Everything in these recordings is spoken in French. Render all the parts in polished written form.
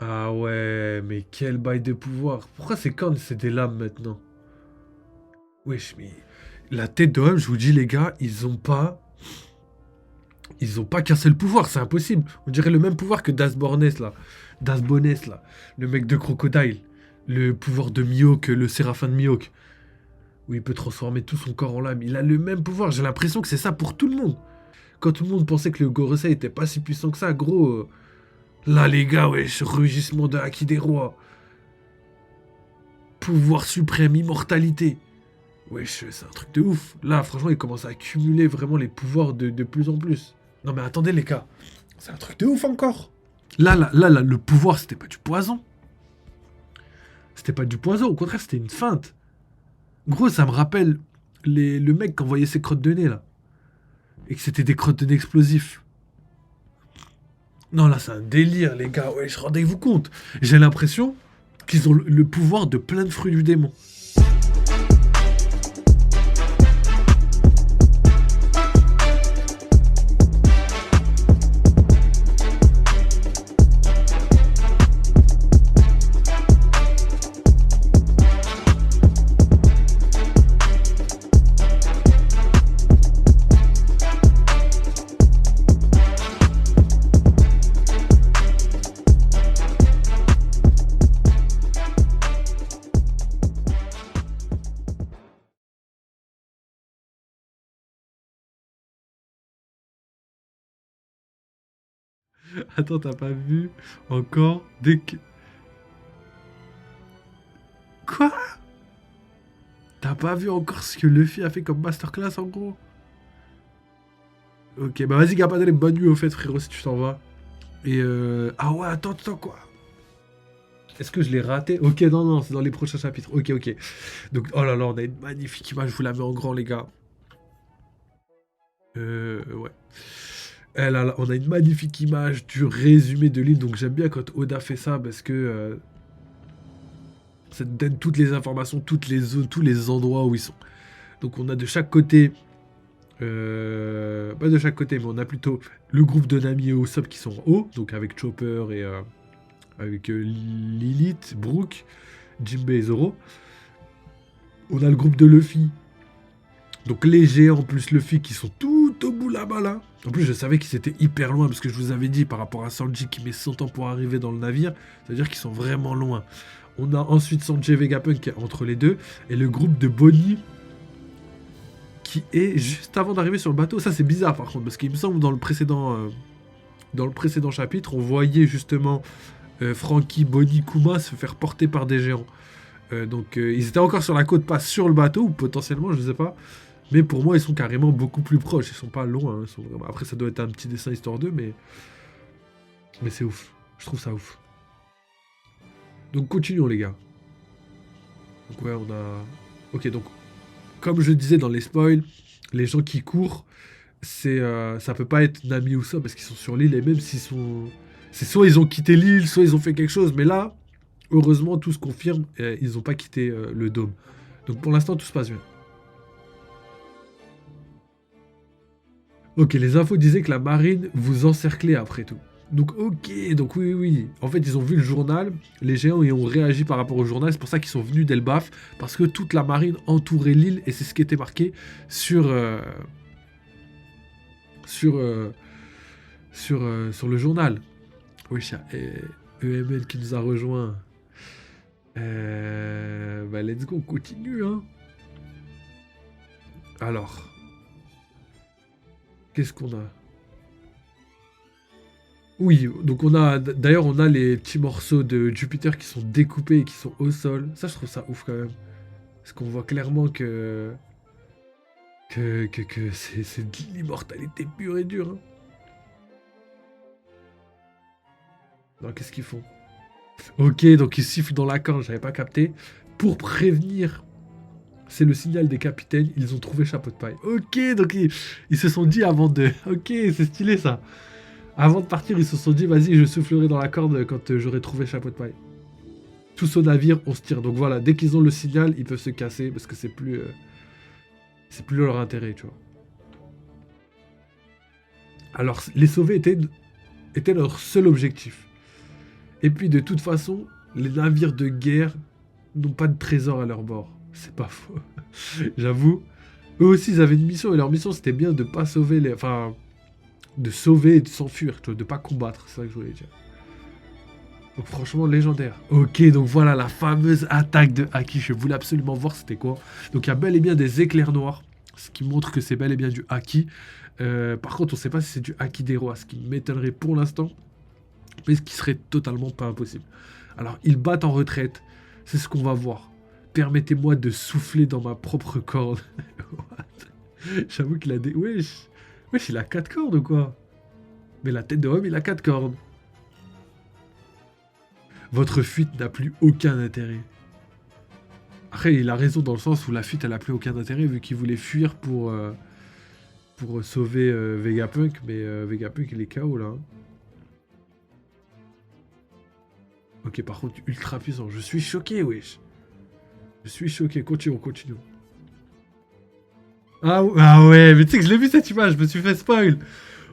Ah ouais, mais quel bail de pouvoir. Pourquoi ces cornes, c'est des lames maintenant? Wesh, mais la tête de homme, je vous dis les gars, ils ont pas qu'un seul pouvoir, c'est impossible. On dirait le même pouvoir que Dasbornes là. Dasbones là. Le mec de Crocodile. Le pouvoir de Mihawk, le séraphin de Mihawk. Où il peut transformer tout son corps en lame. Il a le même pouvoir, j'ai l'impression que c'est ça pour tout le monde. Quand tout le monde pensait que le Gorosei était pas si puissant que ça, gros. Là les gars, wesh, rugissement de Haki des rois. Pouvoir suprême, immortalité. Wesh, c'est un truc de ouf. Là, franchement, il commence à accumuler vraiment les pouvoirs de plus en plus. Non mais attendez les gars, c'est un truc de ouf encore. Là, le pouvoir, c'était pas du poison. C'était pas du poison, au contraire, c'était une feinte. Gros, ça me rappelle le mec qui envoyait ses crottes de nez, là. Et que c'était des crottes de nez explosifs. Non, là, c'est un délire, les gars. Ouais, rendez-vous compte. J'ai l'impression qu'ils ont le pouvoir de plein de fruits du démon. Attends, t'as pas vu encore dès que... Quoi? T'as pas vu encore ce que Luffy a fait comme masterclass, en gros? Ok, bah vas-y, Garpadel, bonne nuit au fait, frérot, si tu t'en vas. Et Ah ouais, attends, quoi? Est-ce que je l'ai raté? Ok, non, c'est dans les prochains chapitres. Ok. Donc, oh là là, on a une magnifique image, je vous la mets en grand, les gars. Ouais. On a une magnifique image du résumé de l'île, donc j'aime bien quand Oda fait ça, parce que ça te donne toutes les informations, toutes les zones, tous les endroits où ils sont. Donc on a de chaque côté, pas de chaque côté, mais on a plutôt le groupe de Nami et Usopp qui sont en haut, donc avec Chopper et avec Lilith, Brook, Jinbei et Zoro. On a le groupe de Luffy, donc les géants plus Luffy qui sont tout au bout là-bas là. En plus je savais qu'ils étaient hyper loin parce que je vous avais dit par rapport à Sanji qui met 100 ans pour arriver dans le navire, c'est-à-dire qu'ils sont vraiment loin. On a ensuite Sanji et Vegapunk qui est entre les deux et le groupe de Bonnie qui est juste avant d'arriver sur le bateau. Ça c'est bizarre par contre parce qu'il me semble dans le précédent chapitre on voyait justement Franky, Bonnie, Kuma se faire porter par des géants. Donc ils étaient encore sur la côte, pas sur le bateau ou potentiellement je sais pas. Mais pour moi, ils sont carrément beaucoup plus proches. Ils sont pas loin. Ils sont vraiment... Après, ça doit être un petit dessin histoire d'eux, mais c'est ouf. Je trouve ça ouf. Donc, continuons, les gars. Donc, ouais, on a. Ok, donc, comme je disais dans les spoils, les gens qui courent, ça peut pas être Nami ou ça parce qu'ils sont sur l'île et même s'ils sont. C'est soit ils ont quitté l'île, soit ils ont fait quelque chose. Mais là, heureusement, tout se confirme. Ils ont pas quitté le dôme. Donc, pour l'instant, tout se passe bien. Ok, les infos disaient que la marine vous encerclait après tout. Donc ok, donc oui. En fait, ils ont vu le journal, les géants y ont réagi par rapport au journal, c'est pour ça qu'ils sont venus d'Elbaf, parce que toute la marine entourait l'île, et c'est ce qui était marqué sur, sur, sur le journal. Oui, EML qui nous a rejoint. Bah let's go, on continue, hein. Alors, qu'est-ce qu'on a? Oui, donc d'ailleurs on a les petits morceaux de Jupiter qui sont découpés et qui sont au sol. Ça je trouve ça ouf quand même. Parce qu'on voit clairement que c'est de l'immortalité pure et dure. Hein. Alors qu'est-ce qu'ils font? Ok, donc ils sifflent dans la corne, j'avais pas capté. Pour prévenir, c'est le signal des capitaines, ils ont trouvé chapeau de paille. Ok, donc ils se sont dit avant de... Ok, c'est stylé ça. Avant de partir, ils se sont dit, vas-y, je soufflerai dans la corde quand j'aurai trouvé chapeau de paille. Tous au navire, on se tire. Donc voilà, dès qu'ils ont le signal, ils peuvent se casser parce que c'est plus leur intérêt, tu vois. Alors, les sauver était leur seul objectif. Et puis de toute façon, les navires de guerre n'ont pas de trésor à leur bord. C'est pas faux. J'avoue. Eux aussi, ils avaient une mission, et leur mission, c'était bien de pas sauver les... Enfin, de sauver et de s'enfuir, tu vois, de pas combattre, c'est ça que je voulais dire. Donc franchement, légendaire. Ok, donc voilà la fameuse attaque de Haki. Je voulais absolument voir c'était quoi. Donc il y a bel et bien des éclairs noirs, ce qui montre que c'est bel et bien du Haki. Par contre, on sait pas si c'est du Haki des rois, ce qui m'étonnerait pour l'instant, mais ce qui serait totalement pas impossible. Alors, ils battent en retraite, c'est ce qu'on va voir. Permettez-moi de souffler dans ma propre corde. What? J'avoue qu'il a des... Wesh, wesh, il a 4 cordes ou quoi? Mais la tête de homme, il a 4 cordes. Votre fuite n'a plus aucun intérêt. Après, il a raison dans le sens où la fuite, elle n'a plus aucun intérêt vu qu'il voulait fuir pour sauver Vegapunk. Mais Vegapunk, il est KO là. Hein. Ok, par contre, ultra puissant. Je suis choqué, wesh. Je suis choqué. Continuons, continuons. Ah, ah ouais, mais tu sais que je l'ai vu cette image, je me suis fait spoil.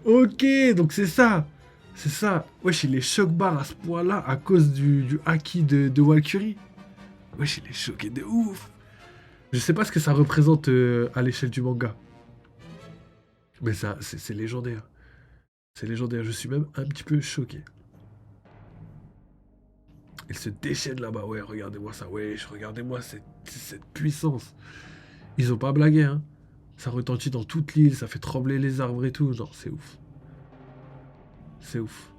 Ok, donc c'est ça. C'est ça. Wesh, il est choc barre à ce point-là à cause du haki de Valkyrie. Wesh, il est choqué de ouf. Je sais pas ce que ça représente à l'échelle du manga. Mais ça, c'est légendaire. C'est légendaire. Je suis même un petit peu choqué. Il se déchaîne là-bas. Ouais, regardez-moi ça. Wesh, regardez-moi cette puissance. Ils ont pas blagué, hein. Ça retentit dans toute l'île, ça fait trembler les arbres et tout. Non, c'est ouf. C'est ouf.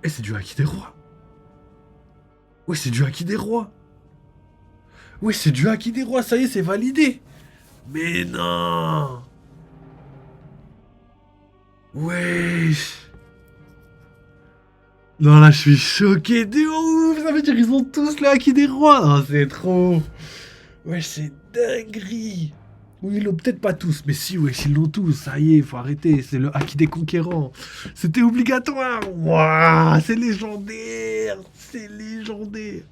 Et c'est du haki des rois. Ouais, c'est du haki des rois. Ouais, c'est du haki des rois, ça y est, c'est validé. Mais non. Wesh. Non, là, je suis choqué de ouf. Ça veut dire qu'ils ont tous le haki des rois. Non, c'est trop. Wesh, c'est dinguerie. Oui, ils l'ont peut-être pas tous, mais si, wesh, ils l'ont tous. Ça y est, faut arrêter. C'est le haki des conquérants. C'était obligatoire. Waouh, c'est légendaire. C'est légendaire.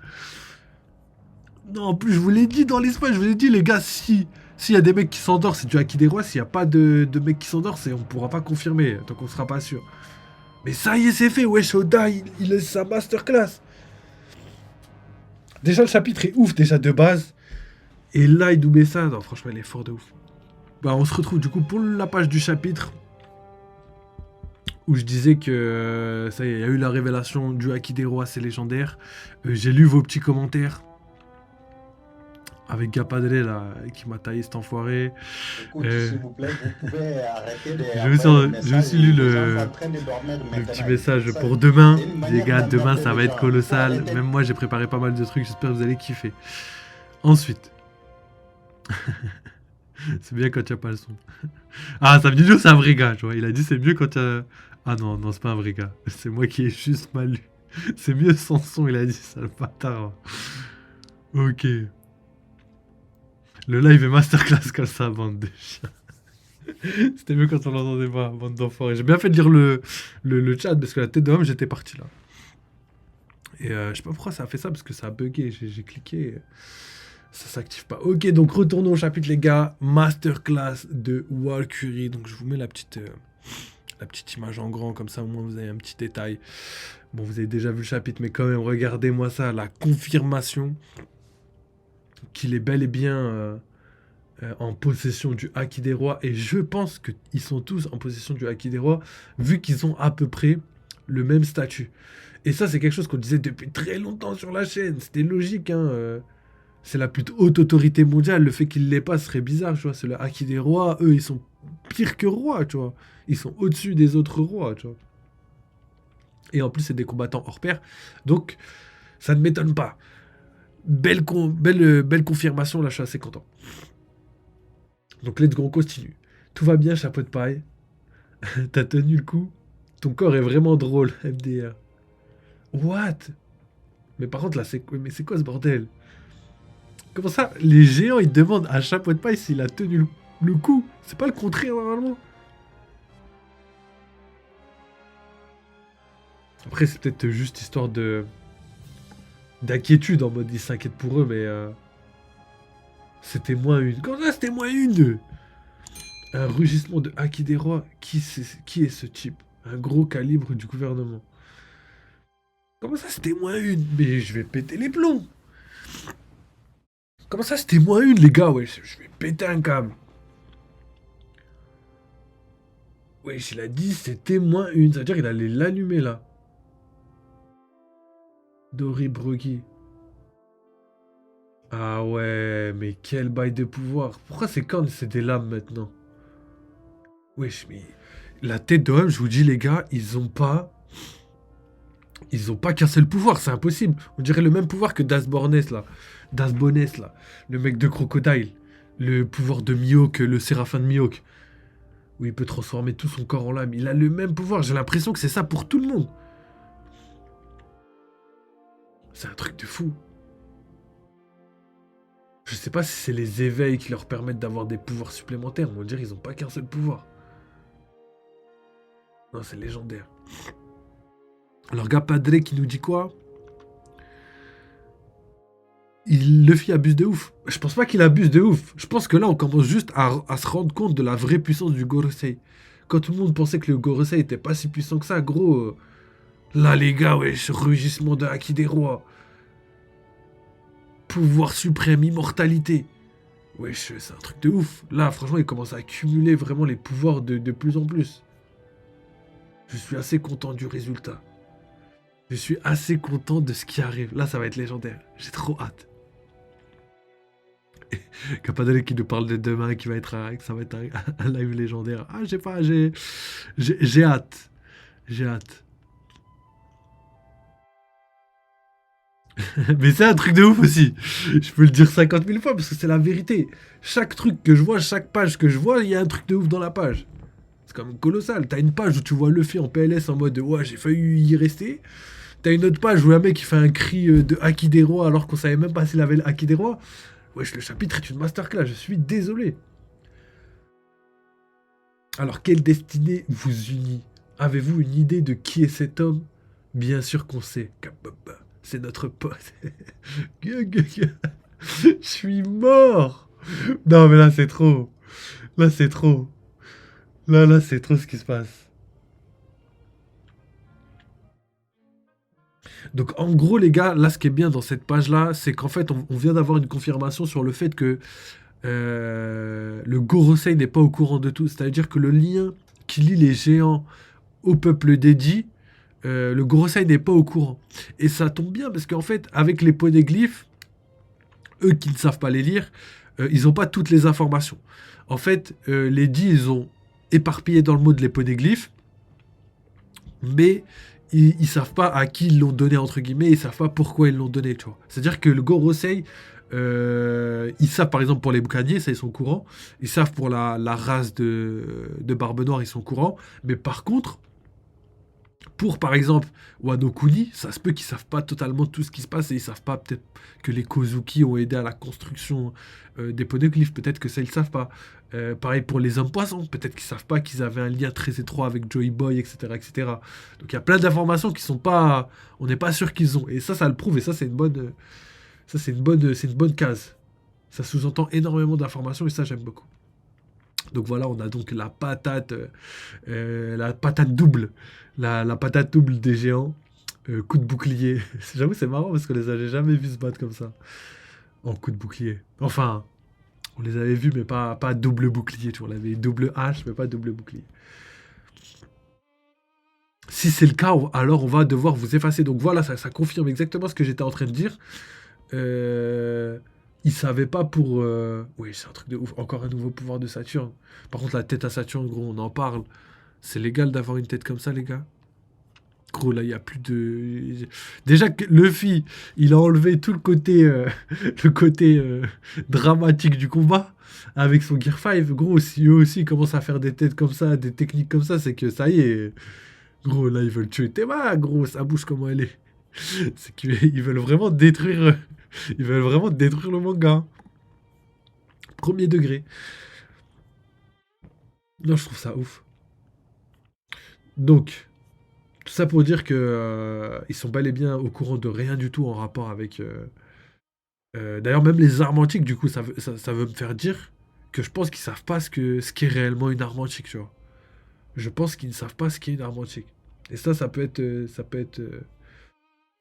Non, en plus, je vous l'ai dit dans l'espace, je vous l'ai dit, les gars, si s'il y a des mecs qui s'endorment, c'est du haki des rois. S'il n'y a pas de mecs qui s'endorment, on pourra pas confirmer, tant qu'on sera pas sûr. Mais ça y est, c'est fait. Wesh, Oda, il est sa masterclass. Déjà, le chapitre est ouf, déjà, de base. Et là, il doublait ça. Non, franchement, il est fort de ouf. Bah, on se retrouve du coup pour la page du chapitre où je disais que ça y est, il y a eu la révélation du haki des rois, c'est légendaire. J'ai lu vos petits commentaires avec Gapadre là qui m'a taillé cet enfoiré. Écoute, s'il vous plaît, vous pouvez arrêter de J'ai aussi lu le petit message pour demain. Les gars, demain ça va être colossal. Même moi j'ai préparé pas mal de trucs, j'espère que vous allez kiffer. Ensuite. C'est bien quand il n'y a pas le son. Ah, ça me dit c'est un vrai gars, tu vois. Il a dit c'est mieux quand il y a... Ah non, non, c'est pas un vrai gars. C'est moi qui ai juste mal lu. C'est mieux sans son, il a dit ça, le bâtard. Ok. Le live est masterclass comme ça, bande de chiens. C'était mieux quand on l'entendait pas, bande d'enfoirés. J'ai bien fait de lire le chat parce que la tête d'homme, j'étais parti là. Et je sais pas pourquoi ça a fait ça, parce que ça a bugué. J'ai cliqué. Ça s'active pas. Ok, donc retournons au chapitre, les gars. Masterclass de Valkyrie. Donc je vous mets la petite image en grand, comme ça au moins vous avez un petit détail. Bon, vous avez déjà vu le chapitre, mais quand même, regardez-moi ça. La confirmation qu'il est bel et bien en possession du haki des rois. Et je pense qu'ils sont tous en possession du haki des rois, vu qu'ils ont à peu près le même statut. Et ça, c'est quelque chose qu'on disait depuis très longtemps sur la chaîne. C'était logique, hein. C'est la plus haute autorité mondiale. Le fait qu'ils l'aient pas serait bizarre, tu vois. C'est le haki des rois. Eux, ils sont pires que rois, tu vois. Ils sont au-dessus des autres rois, tu vois. Et en plus, c'est des combattants hors pair. Donc, ça ne m'étonne pas. Belle confirmation, là, je suis assez content. Donc, let's go, on continue. Tout va bien, chapeau de paille. T'as tenu le coup. Ton corps est vraiment drôle, MDR. What? Mais par contre, là, c'est quoi ce bordel? Comment ça? Les géants, ils demandent à Chapeau de Paille s'il a tenu le coup. C'est pas le contraire, normalement. Après, c'est peut-être juste histoire d'inquiétude, en mode ils s'inquiètent pour eux, mais... C'était moins une. Comment ça, c'était moins une? Un rugissement de haki des rois. Qui est ce type? Un gros calibre du gouvernement. Comment ça, c'était moins une? Mais je vais péter les plombs. Comment ça, c'était moins une, les gars? Ouais, je vais péter un câble. Wesh, il a dit c'était moins une. Ça veut dire qu'il allait l'allumer là. Dori Brogui. Ah ouais, mais quel bail de pouvoir. Pourquoi c'est quand c'est des lames maintenant? Wesh, mais la tête de homme, je vous dis les gars, ils ont pas qu'un seul pouvoir, c'est impossible. On dirait le même pouvoir que Dasbornes là. Dasbones là. Le mec de Crocodile. Le pouvoir de Mihawk, le séraphin de Mihawk. Où il peut transformer tout son corps en lame. Il a le même pouvoir, j'ai l'impression que c'est ça pour tout le monde. C'est un truc de fou. Je sais pas si c'est les éveils qui leur permettent d'avoir des pouvoirs supplémentaires, mais on dirait qu'ils ont pas qu'un seul pouvoir. Non, c'est légendaire. Alors, gars Padré qui nous dit quoi? Luffy abuse de ouf. Je pense pas qu'il abuse de ouf. Je pense que là, on commence juste à se rendre compte de la vraie puissance du Gorosei. Quand tout le monde pensait que le Gorosei était pas si puissant que ça, gros. Là, les gars, wesh, rugissement de Haki des rois. Pouvoir suprême, immortalité. Wesh, c'est un truc de ouf. Là, franchement, il commence à accumuler vraiment les pouvoirs de plus en plus. Je suis assez content du résultat. Je suis assez content de ce qui arrive. Là, ça va être légendaire. J'ai trop hâte. Capadelle qui nous parle de demain, qui va être que ça va être un live légendaire. Ah, je sais pas, j'ai hâte. J'ai hâte. Mais c'est un truc de ouf aussi. Je peux le dire 50 000 fois parce que c'est la vérité. Chaque truc que je vois, chaque page que je vois, il y a un truc de ouf dans la page. C'est quand même colossal. T'as une page où tu vois Luffy en PLS en mode ouais, j'ai failli y rester. T'as une autre page où un mec il fait un cri de Haki des rois alors qu'on savait même pas s'il avait le Haki des rois. Wesh, le chapitre est une masterclass, je suis désolé. Alors, quelle destinée vous unit? Avez-vous une idée de qui est cet homme? Bien sûr qu'on sait. C'est notre pote. Je suis mort. Non, mais là, c'est trop. Là, c'est trop. Là, c'est trop ce qui se passe. Donc, en gros, les gars, là, ce qui est bien dans cette page-là, c'est qu'en fait, on vient d'avoir une confirmation sur le fait que le Gorosei n'est pas au courant de tout. C'est-à-dire que le lien qui lie les géants au peuple dédié, le Gorosei n'est pas au courant. Et ça tombe bien parce qu'en fait, avec les poneglyphes, eux qui ne savent pas les lire, ils n'ont pas toutes les informations. En fait, les dits, ils ont éparpillé dans le mode les poneglyphes, mais ils savent pas à qui ils l'ont donné, entre guillemets, ils savent pas pourquoi ils l'ont donné, tu vois. C'est-à-dire que le Gorosei, ils savent par exemple pour les boucaniers, ça ils sont au courant. Ils savent pour la race de Barbe Noire, ils sont au courant. Mais par contre, pour par exemple Wano Kuni, ça se peut qu'ils savent pas totalement tout ce qui se passe et ils savent pas peut-être que les Kozuki ont aidé à la construction des poneglyphes. Peut-être que ça ils savent pas. Pareil pour les hommes poissons, peut-être qu'ils savent pas qu'ils avaient un lien très étroit avec Joy Boy, etc., etc. Donc il y a plein d'informations qui sont pas, on n'est pas sûr qu'ils ont. Et ça le prouve. Et ça c'est une bonne. Ça, c'est une bonne case. Ça sous-entend énormément d'informations et ça, j'aime beaucoup. Donc voilà, on a donc la patate double. La patate double des géants. Coup de bouclier. J'avoue, c'est marrant parce qu'on les avait jamais vus se battre comme ça. En coup de bouclier. Enfin, on les avait vus, mais pas double bouclier. Tu vois, on avait double hache, mais pas double bouclier. Si c'est le cas, alors on va devoir vous effacer. Donc voilà, ça confirme exactement ce que j'étais en train de dire. Il savait pas pour. Oui, c'est un truc de ouf. Encore un nouveau pouvoir de Saturne. Par contre, la tête à Saturne, gros, on en parle. C'est légal d'avoir une tête comme ça, les gars? Gros, là, il y a plus de. Déjà, que Luffy, il a enlevé tout le côté, le côté dramatique du combat avec son Gear 5. Gros, si eux aussi commencent à faire des têtes comme ça, des techniques comme ça, c'est que ça y est. Gros, là, ils veulent tuer Théma, gros, sa bouche, comment elle est. C'est qu'ils veulent vraiment détruire. Ils veulent vraiment détruire le manga. Premier degré. Non, je trouve ça ouf. Donc, tout ça pour dire que ils sont bel et bien au courant de rien du tout en rapport avec. D'ailleurs, même les armes antiques, du coup, ça veut me faire dire que je pense qu'ils savent pas ce qu'est réellement une arme antique, tu vois. Je pense qu'ils ne savent pas ce qu'est une arme antique. Et ça peut être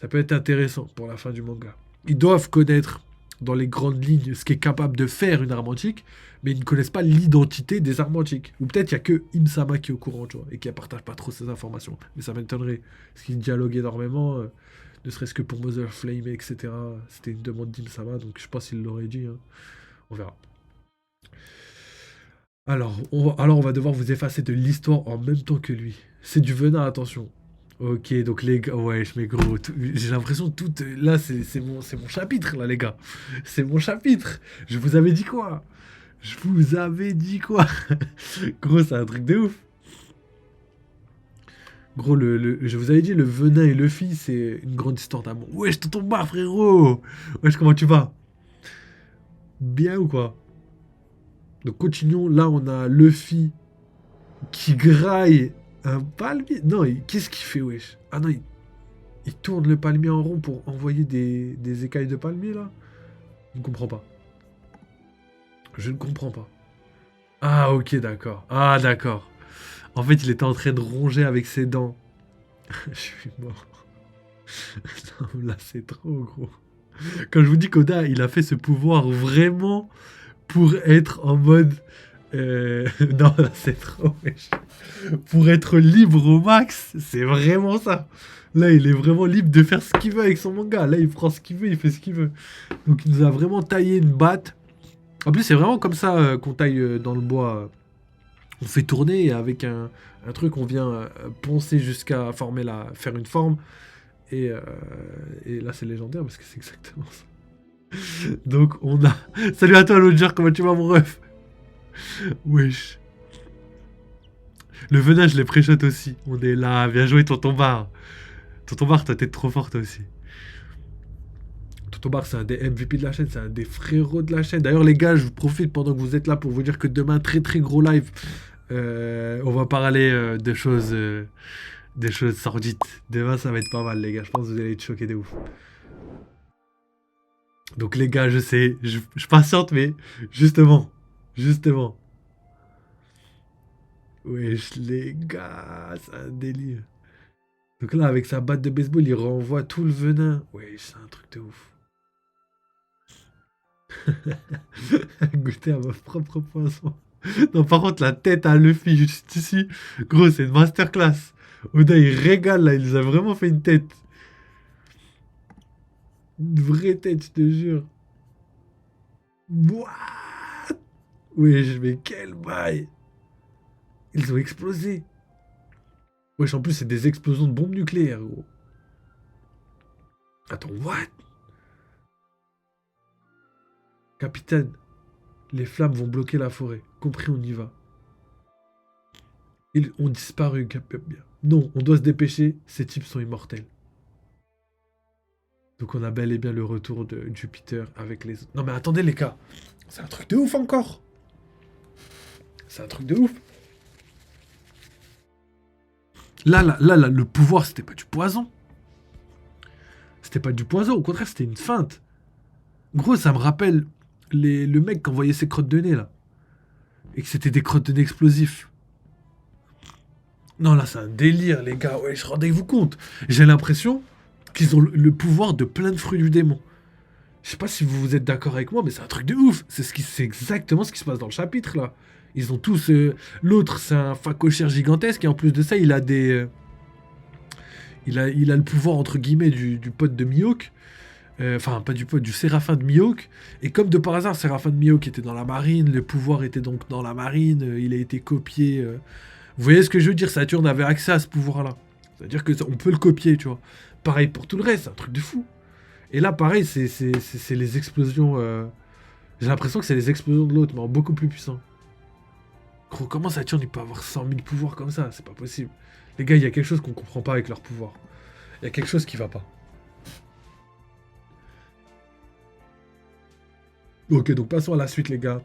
Ça peut être intéressant pour la fin du manga. Ils doivent connaître dans les grandes lignes ce qu'est capable de faire une arme antique, mais ils ne connaissent pas l'identité des armes antiques. Ou peut-être il n'y a que Im-sama qui est au courant, tu vois, et qui ne partage pas trop ces informations. Mais ça m'étonnerait, parce qu'il dialogue énormément, ne serait-ce que pour Mother Flame, etc. C'était une demande d'Im-sama, donc je pense qu'il l'aurait dit. Hein. On verra. Alors on va devoir vous effacer de l'histoire en même temps que lui. C'est du venin, attention. Ok, donc les gars, ouais, mais gros, j'ai l'impression que tout, là, c'est mon chapitre, là, les gars. C'est mon chapitre. Je vous avais dit quoi? Je vous avais dit quoi? Gros, c'est un truc de ouf. Gros, je vous avais dit, le venin et Luffy, c'est une grande histoire d'amour. Wesh, tonton Bar, frérot! Wesh, comment tu vas? Bien ou quoi? Donc, continuons. Là, on a Luffy qui graille un palmier. Non, qu'est-ce qu'il fait, wesh? Ah non, il tourne le palmier en rond pour envoyer des écailles de palmier, là? Je ne comprends pas. Je ne comprends pas. Ah, ok, d'accord. Ah, d'accord. En fait, il était en train de ronger avec ses dents. Je suis mort. Non, là, c'est trop, gros. Quand je vous dis qu'Oda, il a fait ce pouvoir vraiment pour être en mode... Non, là, c'est trop, wesh. Pour être libre au max, c'est vraiment ça. Là, il est vraiment libre de faire ce qu'il veut avec son manga. Là, il prend ce qu'il veut, il fait ce qu'il veut. Donc, il nous a vraiment taillé une batte. En plus, c'est vraiment comme ça qu'on taille dans le bois. On fait tourner et avec un truc, on vient poncer jusqu'à faire une forme. Et là, c'est légendaire parce que c'est exactement ça. Donc, on a... Salut à toi, Roger, comment tu vas, mon ref? Wesh. Le venin, je l'ai pré-shot aussi. On est là, bien joué, tonton Bar. Tonton Bar, toi, t'es trop fort, toi aussi. Tonton Bar, c'est un des MVP de la chaîne, c'est un des frérots de la chaîne. D'ailleurs, les gars, je vous profite pendant que vous êtes là pour vous dire que demain, très très gros live. On va parler des choses sordides. Demain, ça va être pas mal, les gars. Je pense que vous allez être choqués de ouf. Donc, les gars, je sais, je patiente, mais justement. Wesh, les gars, c'est un délire. Donc là, avec sa batte de baseball, il renvoie tout le venin. Wesh, c'est un truc de ouf. Goûter à ma propre poisson. Non, par contre, la tête à Luffy juste ici, gros, c'est une masterclass. Oda, il régale là, il nous a vraiment fait une tête. Une vraie tête, je te jure. What? Wesh, mais quel bail! Ils ont explosé. Wesh, en plus, c'est des explosions de bombes nucléaires, gros. Attends, what? Capitaine, les flammes vont bloquer la forêt. Compris, on y va. Ils ont disparu, bien. Non, on doit se dépêcher, ces types sont immortels. Donc on a bel et bien le retour de Jupiter avec les... Non mais attendez les gars, c'est un truc de ouf encore. C'est un truc de ouf. Là, le pouvoir, c'était pas du poison. C'était pas du poison, au contraire, c'était une feinte. Gros, ça me rappelle le mec qui envoyait ses crottes de nez, là. Et que c'était des crottes de nez explosifs. Non, là, c'est un délire, les gars. Ouais, rendez-vous compte. J'ai l'impression qu'ils ont le pouvoir de plein de fruits du démon. Je sais pas si vous êtes d'accord avec moi, mais c'est un truc de ouf. C'est exactement ce qui se passe dans le chapitre, là. Ils ont tous... L'autre, c'est un facochère gigantesque, et en plus de ça, il a des... il a le pouvoir, entre guillemets, du pote de Mihawk. Enfin, pas du pote, du Séraphin de Mihawk. Et comme de par hasard, Séraphin de Mihawk était dans la marine, le pouvoir était donc dans la marine, il a été copié... Vous voyez ce que je veux dire? Saturne avait accès à ce pouvoir-là. C'est-à-dire qu'on peut le copier, tu vois. Pareil pour tout le reste, c'est un truc de fou. Et là, pareil, c'est les explosions... J'ai l'impression que c'est les explosions de l'autre, mais en beaucoup plus puissant. Gros, comment Saturne, il peut avoir 100 000 pouvoirs comme ça? C'est pas possible. Les gars, il y a quelque chose qu'on comprend pas avec leur pouvoir. Il y a quelque chose qui va pas. Ok, donc passons à la suite, les gars.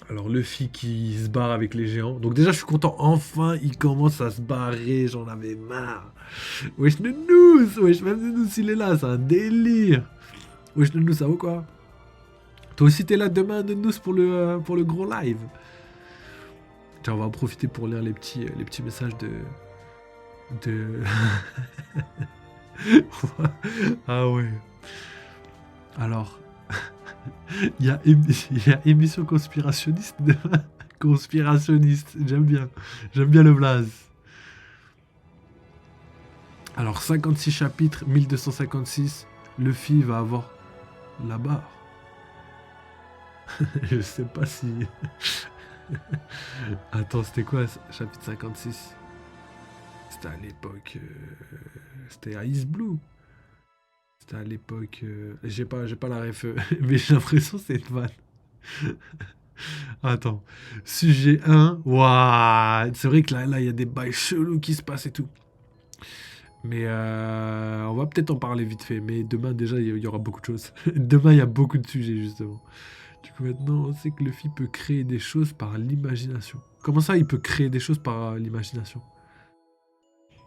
Alors, Luffy qui se barre avec les géants. Donc déjà, je suis content. Enfin, il commence à se barrer. J'en avais marre. Wesh, Nounous. Wesh, même Nounous, il est là. C'est un délire. Wesh, Nounous, ça va quoi? Toi aussi, t'es là demain, Nounous, pour le gros live. Tiens, on va en profiter pour lire les petits messages de... Ah ouais. Alors, il y a émission conspirationniste demain. Conspirationniste, j'aime bien. J'aime bien le blaze. Alors, 56 chapitres, 1256. Luffy va avoir la barre. Je sais pas si... Attends, c'était quoi, chapitre 56? C'était à l'époque... C'était à Ice Blue. C'était à l'époque... j'ai pas la ref, mais j'ai l'impression que c'est une vanne. Attends. Sujet 1. Waouh. C'est vrai que là, il y a des bails chelous qui se passent et tout. Mais on va peut-être en parler vite fait. Mais demain, déjà, il y aura beaucoup de choses. Demain, il y a beaucoup de sujets, justement. Du coup, maintenant, on sait que Luffy peut créer des choses par l'imagination. Comment ça, il peut créer des choses par l'imagination?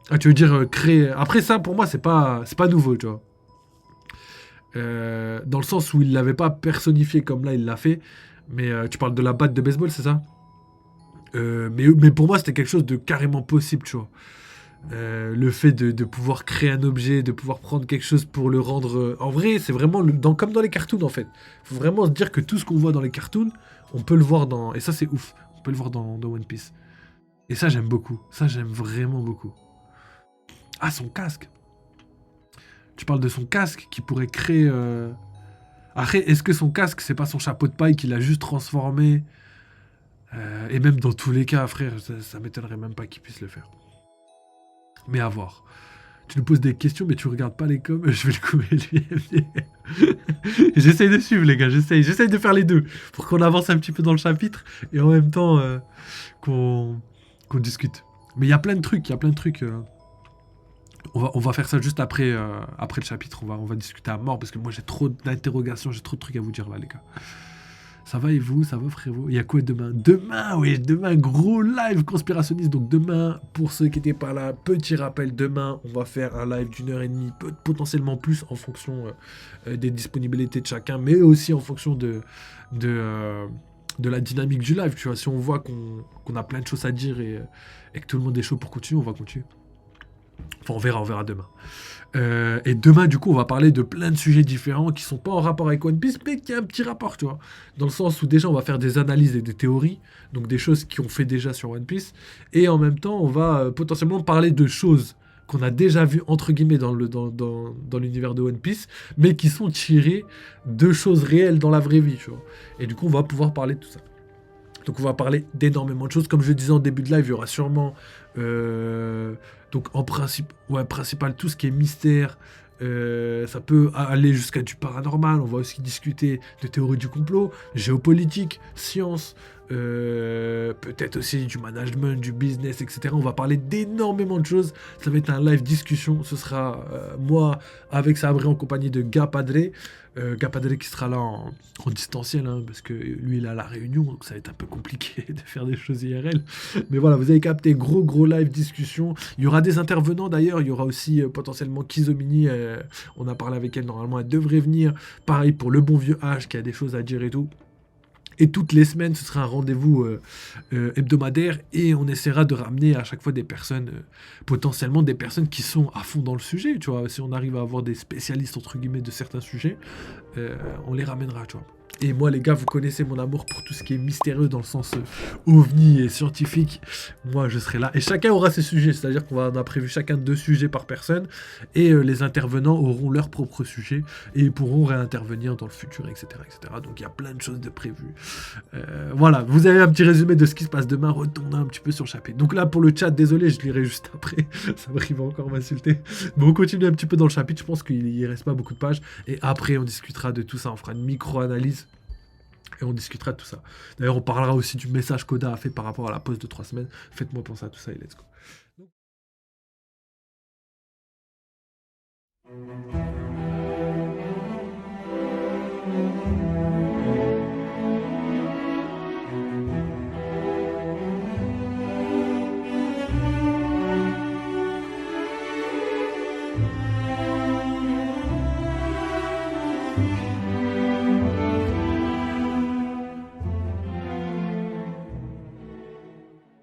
Ah, tu veux dire créer... Après ça, pour moi, c'est pas nouveau, tu vois. Dans le sens où il l'avait pas personnifié comme là, il l'a fait. Mais tu parles de la batte de baseball, c'est ça? Mais pour moi, c'était quelque chose de carrément possible, tu vois. Le fait de pouvoir créer un objet, de pouvoir prendre quelque chose pour le rendre... En vrai, c'est vraiment comme dans les cartoons, en fait. Faut vraiment se dire que tout ce qu'on voit dans les cartoons, on peut le voir dans... Et ça, c'est ouf. On peut le voir dans One Piece. Et ça, j'aime beaucoup. Ça, j'aime vraiment beaucoup. Ah, son casque. Tu parles de son casque qui pourrait créer... Après, est-ce que son casque, c'est pas son chapeau de paille qu'il a juste transformé? Et même dans tous les cas, frère, ça m'étonnerait même pas qu'il puisse le faire. Mais à voir. Tu nous poses des questions, mais tu regardes pas les coms. Je vais le couper, lui. J'essaye de suivre, les gars. J'essaye de faire les deux. Pour qu'on avance un petit peu dans le chapitre. Et en même temps, qu'on discute. Mais il y a plein de trucs. On va faire ça juste après le chapitre. On va discuter à mort. Parce que moi, j'ai trop d'interrogations. J'ai trop de trucs à vous dire là, les gars. Ça va et vous? Ça va, frérot? Il y a quoi demain? Demain, gros live conspirationniste. Donc demain, pour ceux qui n'étaient pas là, petit rappel, demain, on va faire un live d'1h30, potentiellement plus en fonction des disponibilités de chacun, mais aussi en fonction de la dynamique du live. Tu vois, si on voit qu'on a plein de choses à dire et que tout le monde est chaud pour continuer, on va continuer. Enfin, on verra demain. Et demain, du coup, on va parler de plein de sujets différents qui sont pas en rapport avec One Piece, mais qui a un petit rapport, tu vois. Dans le sens où déjà, on va faire des analyses et des théories, donc des choses qui ont fait déjà sur One Piece, et en même temps, on va potentiellement parler de choses qu'on a déjà vues, entre guillemets, dans l'univers de One Piece, mais qui sont tirées de choses réelles dans la vraie vie, tu vois. Et du coup, on va pouvoir parler de tout ça. Donc on va parler d'énormément de choses. Comme je le disais en début de live, il y aura sûrement... donc en principal, tout ce qui est mystère, ça peut aller jusqu'à du paranormal. On va aussi discuter de théorie du complot, géopolitique, science, peut-être aussi du management, du business, etc. On va parler d'énormément de choses. Ça va être un live discussion. Ce sera moi avec Sabri en compagnie de Gapadre. Gapadre qui sera là en distanciel, hein, parce que lui il est à la Réunion, donc ça va être un peu compliqué de faire des choses IRL. Mais voilà, vous avez capté, gros live discussion. Il y aura des intervenants d'ailleurs, il y aura aussi potentiellement Kizomini, on a parlé avec elle, normalement elle devrait venir. Pareil pour le bon vieux H qui a des choses à dire et tout. Et toutes les semaines, ce sera un rendez-vous hebdomadaire et on essaiera de ramener à chaque fois des personnes, potentiellement des personnes qui sont à fond dans le sujet, tu vois. Si on arrive à avoir des spécialistes, entre guillemets, de certains sujets, on les ramènera, tu vois. Et moi, les gars, vous connaissez mon amour pour tout ce qui est mystérieux dans le sens ovni et scientifique. Moi, je serai là. Et chacun aura ses sujets. C'est-à-dire qu'on a prévu chacun 2 sujets par personne. Et les intervenants auront leur propre sujet. Et ils pourront réintervenir dans le futur, etc. etc. Donc, il y a plein de choses de prévues. Voilà, vous avez un petit résumé de ce qui se passe demain. Retournez un petit peu sur le chapitre. Donc là, pour le chat, désolé, je lirai juste après. Ça va encore m'insulter. Mais on continue un petit peu dans le chapitre. Je pense qu'il ne reste pas beaucoup de pages. Et après, on discutera de tout ça. On fera une micro-analyse. Et on discutera de tout ça. D'ailleurs, on parlera aussi du message qu'Oda a fait par rapport à la pause de 3 semaines. Faites-moi penser à tout ça et let's go.